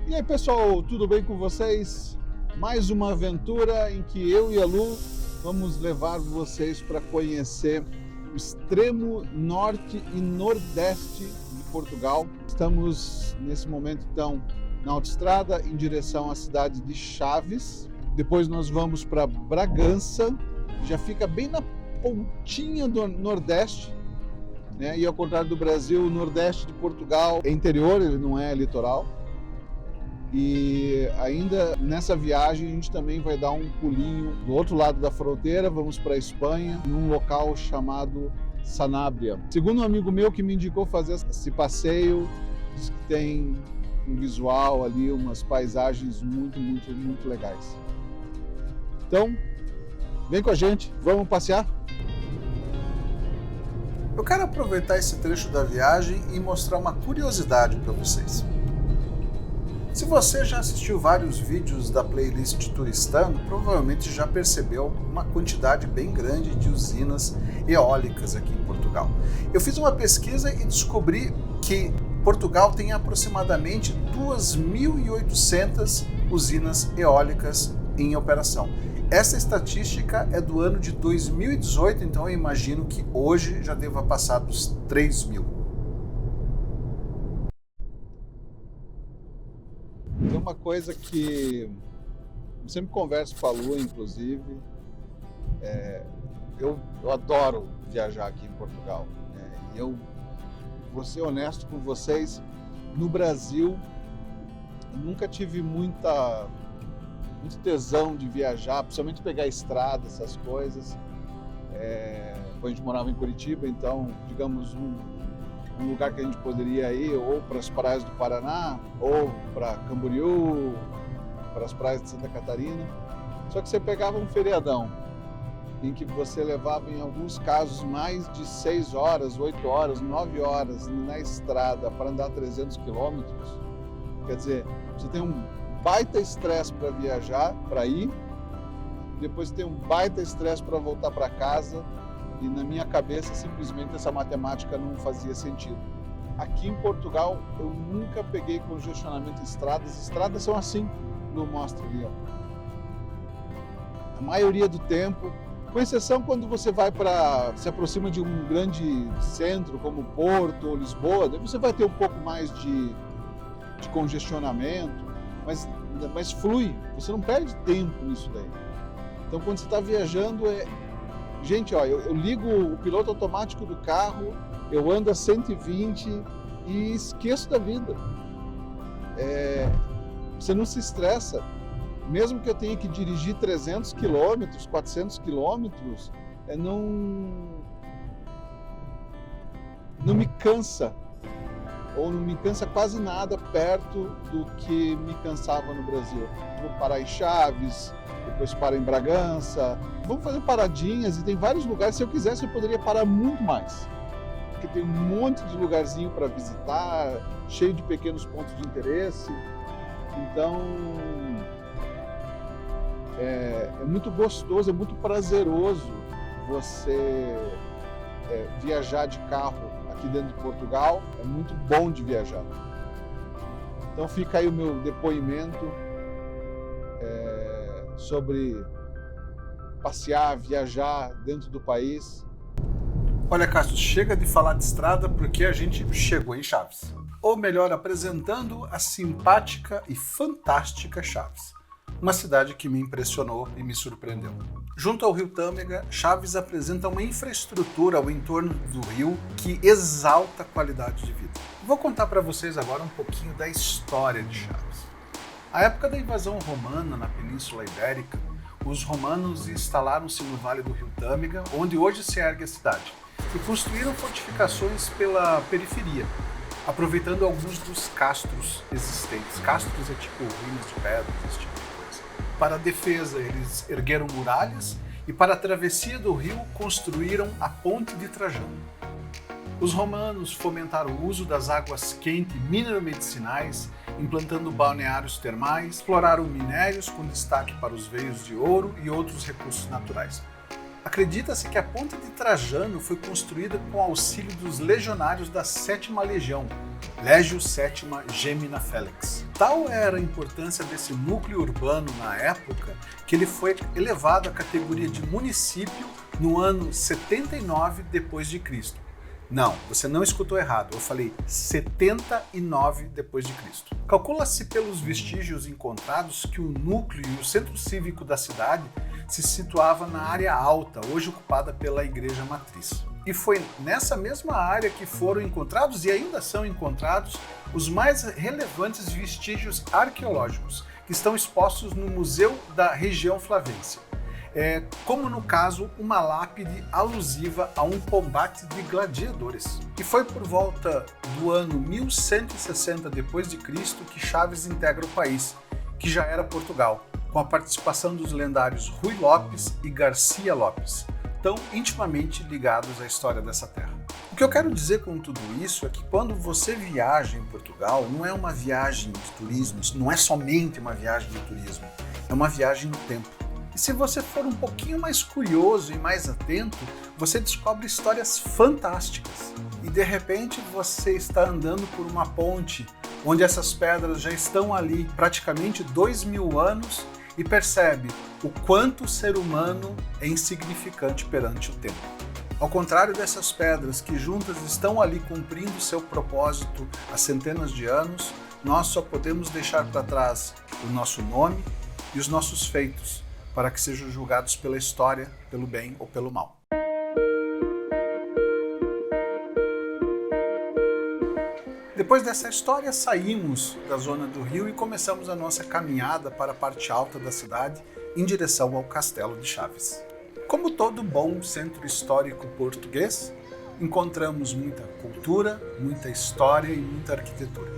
E aí pessoal, tudo bem com vocês? Mais uma aventura em que eu e a Lu vamos levar vocês para conhecer o extremo norte e nordeste de Portugal. Estamos nesse momento então na autoestrada em direção à cidade de Chaves. Depois nós vamos para Bragança, já fica bem na pontinha do nordeste, né? E ao contrário do Brasil, o nordeste de Portugal é interior, ele não é litoral. E ainda nessa viagem a gente também vai dar um pulinho do outro lado da fronteira, vamos para a Espanha, num local chamado Sanabria. Segundo um amigo meu que me indicou fazer esse passeio, diz que tem um visual ali, umas paisagens muito legais. Então, vem com a gente, vamos passear? Eu quero aproveitar esse trecho da viagem e mostrar uma curiosidade para vocês. Se você já assistiu vários vídeos da playlist Turistando, provavelmente já percebeu uma quantidade bem grande de usinas eólicas aqui em Portugal. Eu fiz uma pesquisa e descobri que Portugal tem aproximadamente 2.800 usinas eólicas em operação. Essa estatística é do ano de 2018, então eu imagino que hoje já deva passar dos 3.000. Tem uma coisa que eu sempre converso com a Lu, inclusive, eu adoro viajar aqui em Portugal, né? E eu vou ser honesto com vocês, no Brasil eu nunca tive muito tesão de viajar, principalmente pegar estrada, essas coisas. Quando a gente morava em Curitiba, então, digamos, um lugar que a gente poderia ir ou para as praias do Paraná, ou para Camboriú, para as praias de Santa Catarina. Só que você pegava um feriadão, em que você levava, em alguns casos, mais de 6 horas, 8 horas, 9 horas na estrada para andar 300 quilômetros. Quer dizer, você tem um baita estresse para viajar, para ir, depois tem um baita estresse para voltar para casa, e na minha cabeça simplesmente essa matemática não fazia sentido. Aqui em Portugal eu nunca peguei congestionamento em estradas. Estradas são assim, Lu mostra ali, ó. A maioria do tempo, com exceção quando você se aproxima de um grande centro como Porto ou Lisboa, daí você vai ter um pouco mais de congestionamento, mas flui, você não perde tempo nisso daí. Então quando você está viajando, gente, ó, eu ligo o piloto automático do carro, eu ando a 120 e esqueço da vida. Você não se estressa. Mesmo que eu tenha que dirigir 300 quilômetros, 400 quilômetros, não me cansa. Ou não me cansa quase nada perto do que me cansava no Brasil. Vou parar em Chaves, depois parar em Bragança. Vamos fazer paradinhas e tem vários lugares. Se eu quisesse, eu poderia parar muito mais. Porque tem um monte de lugarzinho para visitar, cheio de pequenos pontos de interesse. Então, é muito gostoso, é muito prazeroso você viajar de carro aqui dentro de Portugal. É muito bom de viajar. Então fica aí o meu depoimento sobre passear, viajar dentro do país. Olha, Cássio, chega de falar de estrada porque a gente chegou em Chaves. Ou melhor, apresentando a simpática e fantástica Chaves. Uma cidade que me impressionou e me surpreendeu. Junto ao rio Tâmega, Chaves apresenta uma infraestrutura ao entorno do rio que exalta a qualidade de vida. Vou contar para vocês agora um pouquinho da história de Chaves. A época da invasão romana na Península Ibérica, os romanos instalaram-se no vale do rio Tâmega, onde hoje se ergue a cidade, e construíram fortificações pela periferia, aproveitando alguns dos castros existentes. Castros é tipo ruínas de pedras, esse tipo de coisa. Para a defesa, eles ergueram muralhas e para a travessia do rio construíram a Ponte de Trajano. Os romanos fomentaram o uso das águas quentes mineromedicinais, implantando balneários termais, exploraram minérios com destaque para os veios de ouro e outros recursos naturais. Acredita-se que a Ponte de Trajano foi construída com auxílio dos legionários da 7ª Legião, Legio VII Gemina Felix. tal era a importância desse núcleo urbano na época que ele foi elevado à categoria de município no ano 79 depois de Cristo. Não, você não escutou errado, eu falei 79 depois de Cristo. Calcula-se pelos vestígios encontrados que o núcleo e o centro cívico da cidade se situava na área alta, hoje ocupada pela igreja matriz. E foi nessa mesma área que foram encontrados e ainda são encontrados os mais relevantes vestígios arqueológicos, que estão expostos no Museu da Região Flavense. Como no caso, uma lápide alusiva a um combate de gladiadores. E foi por volta do ano 1160 d.C. que Chaves integra o país, que já era Portugal, com a participação dos lendários Rui Lopes e Garcia Lopes, tão intimamente ligados à história dessa terra. O que eu quero dizer com tudo isso é que quando você viaja em Portugal, não é uma viagem de turismo, não é somente uma viagem de turismo, é uma viagem no tempo. E se você for um pouquinho mais curioso e mais atento, você descobre histórias fantásticas. E de repente você está andando por uma ponte, onde essas pedras já estão ali praticamente 2000 anos e percebe o quanto o ser humano é insignificante perante o tempo. Ao contrário dessas pedras que juntas estão ali cumprindo seu propósito há centenas de anos, nós só podemos deixar para trás o nosso nome e os nossos feitos, para que sejam julgados pela história, pelo bem ou pelo mal. Depois dessa história, saímos da zona do Rio e começamos a nossa caminhada para a parte alta da cidade, em direção ao Castelo de Chaves. Como todo bom centro histórico português, encontramos muita cultura, muita história e muita arquitetura.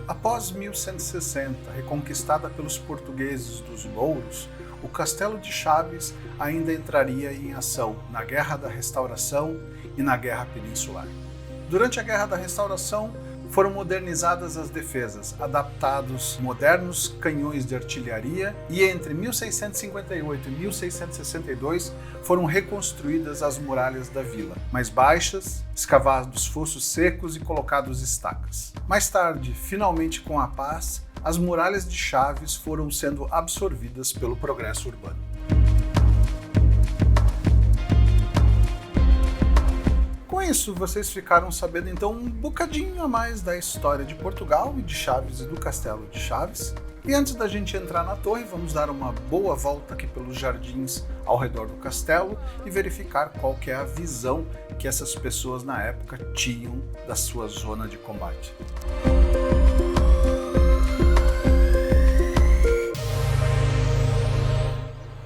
Após 1160, reconquistada pelos portugueses dos Louros, o Castelo de Chaves ainda entraria em ação na Guerra da Restauração e na Guerra Peninsular. Durante a Guerra da Restauração, foram modernizadas as defesas, adaptados modernos canhões de artilharia e entre 1658 e 1662 foram reconstruídas as muralhas da vila, mais baixas, escavados fossos secos e colocados estacas. Mais tarde, finalmente com a paz, as muralhas de Chaves foram sendo absorvidas pelo progresso urbano. Com isso, vocês ficaram sabendo então um bocadinho a mais da história de Portugal e de Chaves e do Castelo de Chaves. E antes da gente entrar na torre, vamos dar uma boa volta aqui pelos jardins ao redor do castelo e verificar qual que é a visão que essas pessoas na época tinham da sua zona de combate.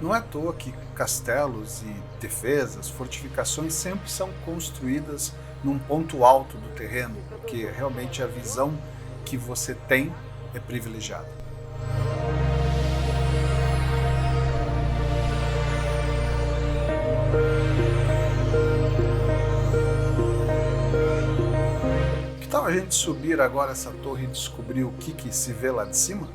Não é à toa que castelos e defesas, fortificações sempre são construídas num ponto alto do terreno, porque realmente a visão que você tem é privilegiada. Que tal a gente subir agora essa torre e descobrir o que se vê lá de cima?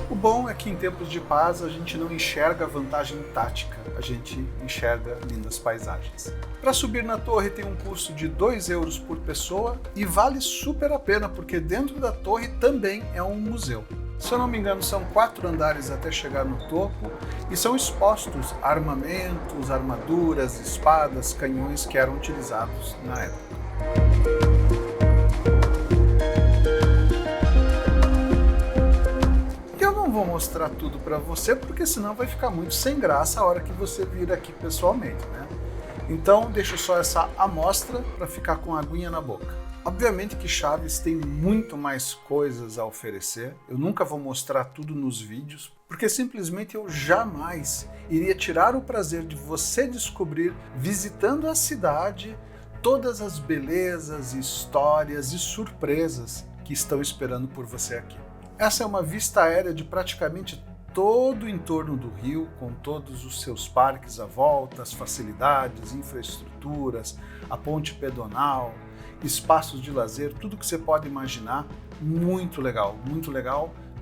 O bom é que em tempos de paz a gente não enxerga vantagem tática, a gente enxerga lindas paisagens. Para subir na torre tem um custo de 2 euros por pessoa e vale super a pena porque dentro da torre também é um museu. Se eu não me engano, são 4 andares até chegar no topo e são expostos armamentos, armaduras, espadas, canhões que eram utilizados na época. Vou mostrar tudo para você, porque senão vai ficar muito sem graça a hora que você vir aqui pessoalmente, né? Então, deixo só essa amostra para ficar com a aguinha na boca. Obviamente que Chaves tem muito mais coisas a oferecer, eu nunca vou mostrar tudo nos vídeos, porque simplesmente eu jamais iria tirar o prazer de você descobrir, visitando a cidade, todas as belezas, histórias e surpresas que estão esperando por você aqui. Essa é uma vista aérea de praticamente todo o entorno do Rio, com todos os seus parques à volta, as facilidades, infraestruturas, a ponte pedonal. espaços de lazer, tudo que você pode imaginar. Muito legal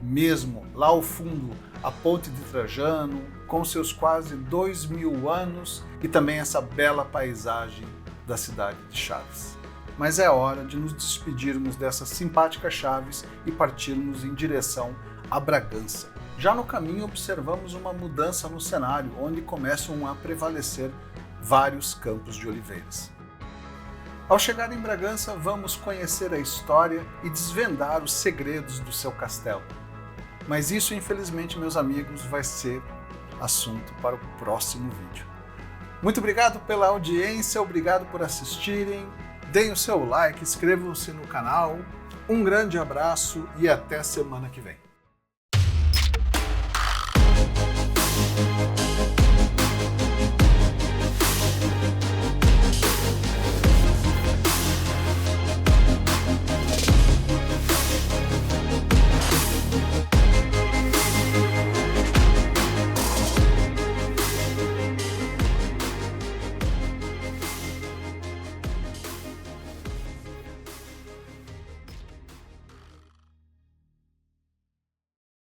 mesmo. Lá ao fundo, a Ponte de Trajano, com seus quase 2000 anos, e também essa bela paisagem da cidade de Chaves. Mas é hora de nos despedirmos dessa simpática Chaves e partirmos em direção a Bragança. Já no caminho observamos uma mudança no cenário, onde começam a prevalecer vários campos de oliveiras. Ao chegar em Bragança, vamos conhecer a história e desvendar os segredos do seu castelo. Mas isso, infelizmente, meus amigos, vai ser assunto para o próximo vídeo. Muito obrigado pela audiência, obrigado por assistirem. Deem o seu like, inscrevam-se no canal. Um grande abraço e até semana que vem.